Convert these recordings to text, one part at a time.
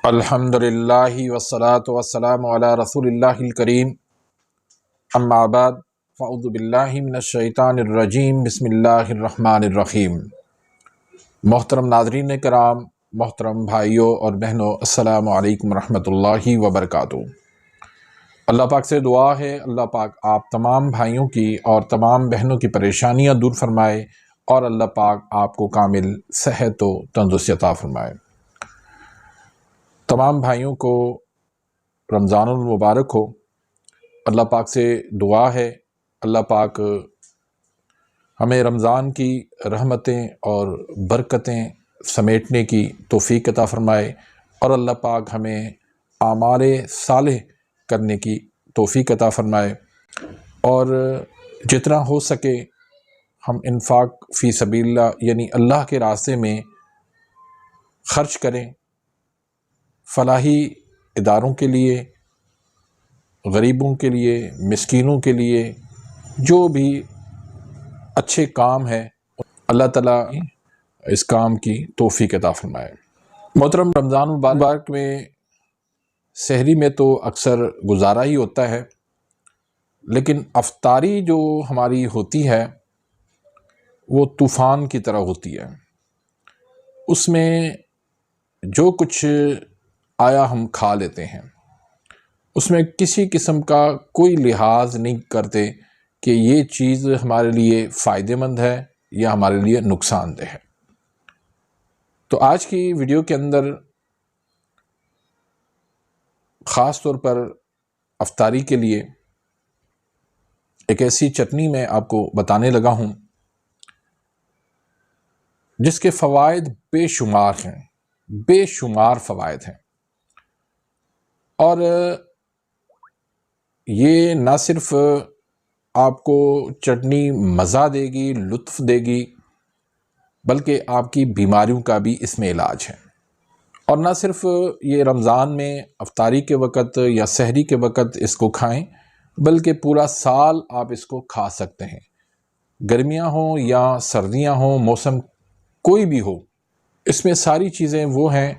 الحمدللہ والصلاة والسلام علی رسول اللہ الکریم، اما بعد فاعوذ باللہ من الشیطان الرجیم، بسم اللہ الرحمن الرحیم۔ محترم ناظرین کرام، محترم بھائیوں اور بہنوں، السلام علیکم ورحمۃ اللہ وبرکاتہ۔ اللہ پاک سے دعا ہے اللہ پاک آپ تمام بھائیوں کی اور تمام بہنوں کی پریشانیاں دور فرمائے اور اللہ پاک آپ کو کامل صحت و تندرستی عطا فرمائے۔ تمام بھائیوں کو رمضان المبارک ہو۔ اللہ پاک سے دعا ہے اللہ پاک ہمیں رمضان کی رحمتیں اور برکتیں سمیٹنے کی توفیق عطا فرمائے اور اللہ پاک ہمیں اعمال صالح کرنے کی توفیق عطا فرمائے، اور جتنا ہو سکے ہم انفاق فی سبیل اللہ یعنی اللہ کے راستے میں خرچ کریں، فلاحی اداروں کے لیے، غریبوں کے لیے، مسکینوں کے لیے، جو بھی اچھے کام ہے اللہ تعالیٰ اس کام کی توفیق عطا فرمائے۔ محترم، رمضان المبارک میں سحری میں تو اکثر گزارا ہی ہوتا ہے، لیکن افطاری جو ہماری ہوتی ہے وہ طوفان کی طرح ہوتی ہے۔ اس میں جو کچھ آیا ہم کھا لیتے ہیں، اس میں کسی قسم کا کوئی لحاظ نہیں کرتے کہ یہ چیز ہمارے لیے فائدہ مند ہے یا ہمارے لیے نقصان دہ ہے۔ تو آج کی ویڈیو کے اندر خاص طور پر افطاری کے لیے ایک ایسی چٹنی میں آپ کو بتانے لگا ہوں جس کے فوائد بے شمار ہیں، بے شمار فوائد ہیں، اور یہ نہ صرف آپ کو چٹنی مزہ دے گی، لطف دے گی، بلکہ آپ کی بیماریوں کا بھی اس میں علاج ہے۔ اور نہ صرف یہ رمضان میں افطاری کے وقت یا سحری کے وقت اس کو کھائیں، بلکہ پورا سال آپ اس کو کھا سکتے ہیں، گرمیاں ہوں یا سردیاں ہوں، موسم کوئی بھی ہو، اس میں ساری چیزیں وہ ہیں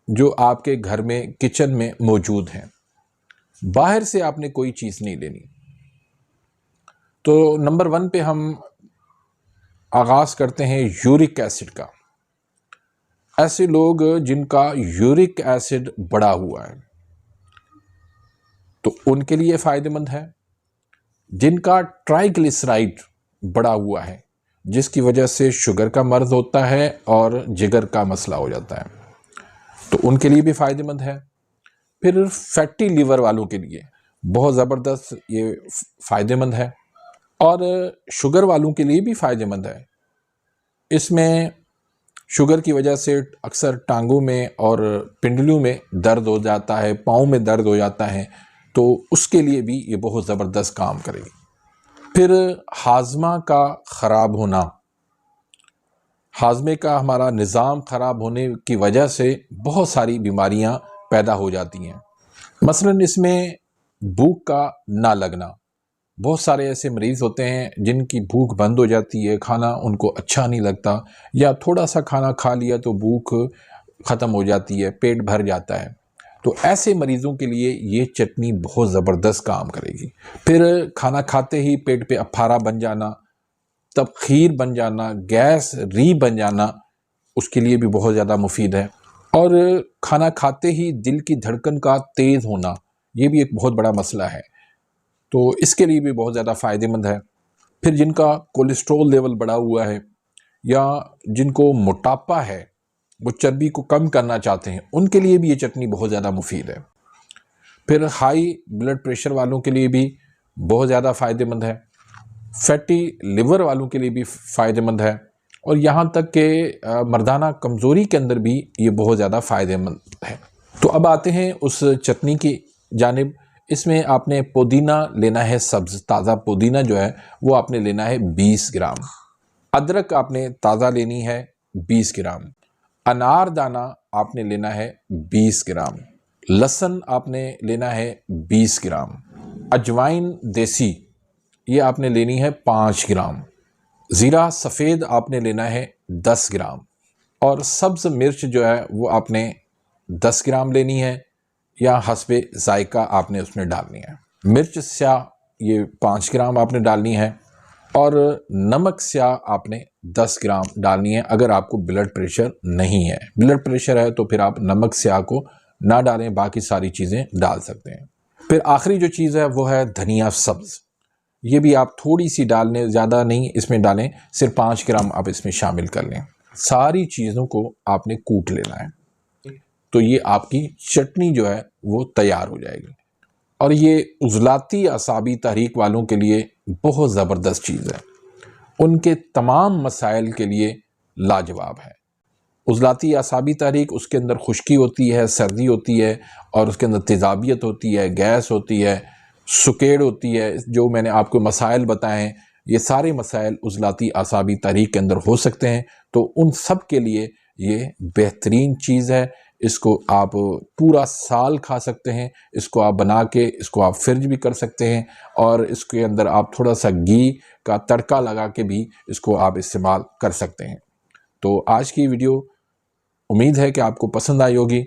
جو آپ کے گھر میں کچن میں موجود ہیں، باہر سے آپ نے کوئی چیز نہیں لینی۔ تو نمبر 1 پہ ہم آغاز کرتے ہیں یورک ایسڈ کا۔ ایسے لوگ جن کا یورک ایسڈ بڑھا ہوا ہے تو ان کے لیے فائدہ مند ہے۔ جن کا ٹرائیگلیسرائڈ بڑھا ہوا ہے، جس کی وجہ سے شوگر کا مرض ہوتا ہے اور جگر کا مسئلہ ہو جاتا ہے، تو ان کے لیے بھی فائدہ مند ہے۔ پھر فیٹی لیور والوں کے لیے بہت زبردست یہ فائدہ مند ہے، اور شوگر والوں کے لیے بھی فائدہ مند ہے۔ اس میں شوگر کی وجہ سے اکثر ٹانگوں میں اور پنڈلیوں میں درد ہو جاتا ہے، پاؤں میں درد ہو جاتا ہے، تو اس کے لیے بھی یہ بہت زبردست کام کرے گی۔ پھر ہاضمہ کا خراب ہونا، ہاضمے کا ہمارا نظام خراب ہونے کی وجہ سے بہت ساری بیماریاں پیدا ہو جاتی ہیں۔ مثلا اس میں بھوک کا نہ لگنا، بہت سارے ایسے مریض ہوتے ہیں جن کی بھوک بند ہو جاتی ہے، کھانا ان کو اچھا نہیں لگتا، یا تھوڑا سا کھانا کھا لیا تو بھوک ختم ہو جاتی ہے، پیٹ بھر جاتا ہے، تو ایسے مریضوں کے لیے یہ چٹنی بہت زبردست کام کرے گی۔ پھر کھانا کھاتے ہی پیٹ پہ افارہ بن جانا، تبخیر بن جانا، گیس ری بن جانا، اس کے لیے بھی بہت زیادہ مفید ہے۔ اور کھانا کھاتے ہی دل کی دھڑکن کا تیز ہونا، یہ بھی ایک بہت بڑا مسئلہ ہے، تو اس کے لیے بھی بہت زیادہ فائدہ مند ہے۔ پھر جن کا کولیسٹرول لیول بڑھا ہوا ہے یا جن کو موٹاپا ہے، وہ چربی کو کم کرنا چاہتے ہیں، ان کے لیے بھی یہ چٹنی بہت زیادہ مفید ہے۔ پھر ہائی بلڈ پریشر والوں کے لیے بھی بہت زیادہ فائدہ مند ہے، فیٹی لیور والوں کے لیے بھی فائدہ مند ہے، اور یہاں تک کہ مردانہ کمزوری کے اندر بھی یہ بہت زیادہ فائدہ مند ہے۔ تو اب آتے ہیں اس چٹنی کی جانب۔ اس میں آپ نے پودینہ لینا ہے، سبز تازہ پودینہ جو ہے وہ آپ نے لینا ہے 20 گرام، ادرک آپ نے تازہ لینی ہے 20 گرام، انار دانہ آپ نے لینا ہے 20 گرام، لہسن آپ نے لینا ہے 20 گرام، اجوائن دیسی یہ آپ نے لینی ہے 5 گرام، زیرہ سفید آپ نے لینا ہے 10 گرام، اور سبز مرچ جو ہے وہ آپ نے 10 گرام لینی ہے یا حسب ذائقہ آپ نے اس میں ڈالنی ہے۔ مرچ سیاہ یہ 5 گرام آپ نے ڈالنی ہے، اور نمک سیاہ آپ نے 10 گرام ڈالنی ہے۔ اگر آپ کو بلڈ پریشر نہیں ہے، بلڈ پریشر ہے تو پھر آپ نمک سیاہ کو نہ ڈالیں، باقی ساری چیزیں ڈال سکتے ہیں۔ پھر آخری جو چیز ہے وہ ہے دھنیا سبز، یہ بھی آپ تھوڑی سی ڈالنے، زیادہ نہیں اس میں ڈالیں، صرف 5 گرام آپ اس میں شامل کر لیں۔ ساری چیزوں کو آپ نے کوٹ لینا ہے، تو یہ آپ کی چٹنی جو ہے وہ تیار ہو جائے گی، اور یہ عضلاتی اعصابی تحریک والوں کے لیے بہت زبردست چیز ہے، ان کے تمام مسائل کے لیے لاجواب ہے۔ عضلاتی اعصابی تحریک، اس کے اندر خشکی ہوتی ہے، سردی ہوتی ہے، اور اس کے اندر تیزابیت ہوتی ہے، گیس ہوتی ہے، سکیڑ ہوتی ہے، جو میں نے آپ کو مسائل بتائے ہیں، یہ سارے مسائل عضلاتی اعصابی تحریک کے اندر ہو سکتے ہیں، تو ان سب کے لیے یہ بہترین چیز ہے۔ اس کو آپ پورا سال کھا سکتے ہیں، اس کو آپ بنا کے اس کو آپ فرج بھی کر سکتے ہیں، اور اس کے اندر آپ تھوڑا سا گھی کا تڑکا لگا کے بھی اس کو آپ استعمال کر سکتے ہیں۔ تو آج کی ویڈیو امید ہے کہ آپ کو پسند آئی ہوگی۔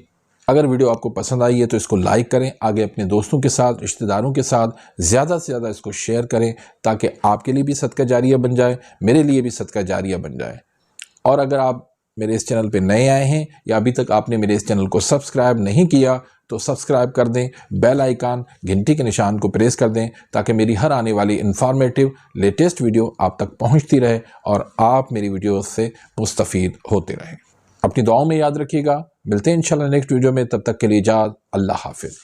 اگر ویڈیو آپ کو پسند آئی ہے تو اس کو لائک کریں، آگے اپنے دوستوں کے ساتھ، رشتہ داروں کے ساتھ زیادہ سے زیادہ اس کو شیئر کریں، تاکہ آپ کے لیے بھی صدقہ جاریہ بن جائے، میرے لیے بھی صدقہ جاریہ بن جائے۔ اور اگر آپ میرے اس چینل پہ نئے آئے ہیں یا ابھی تک آپ نے میرے اس چینل کو سبسکرائب نہیں کیا تو سبسکرائب کر دیں، بیل آئیکن گھنٹی کے نشان کو پریس کر دیں، تاکہ میری ہر آنے والی انفارمیٹیو لیٹسٹ ویڈیو آپ تک پہنچتی رہے اور آپ میری ویڈیوز سے مستفید ہوتے رہیں۔ اپنی دعاؤں میں یاد رکھیے گا، ملتے ہیں انشاءاللہ نیکسٹ ویڈیو میں، تب تک کے لیے اجازت، اللہ حافظ۔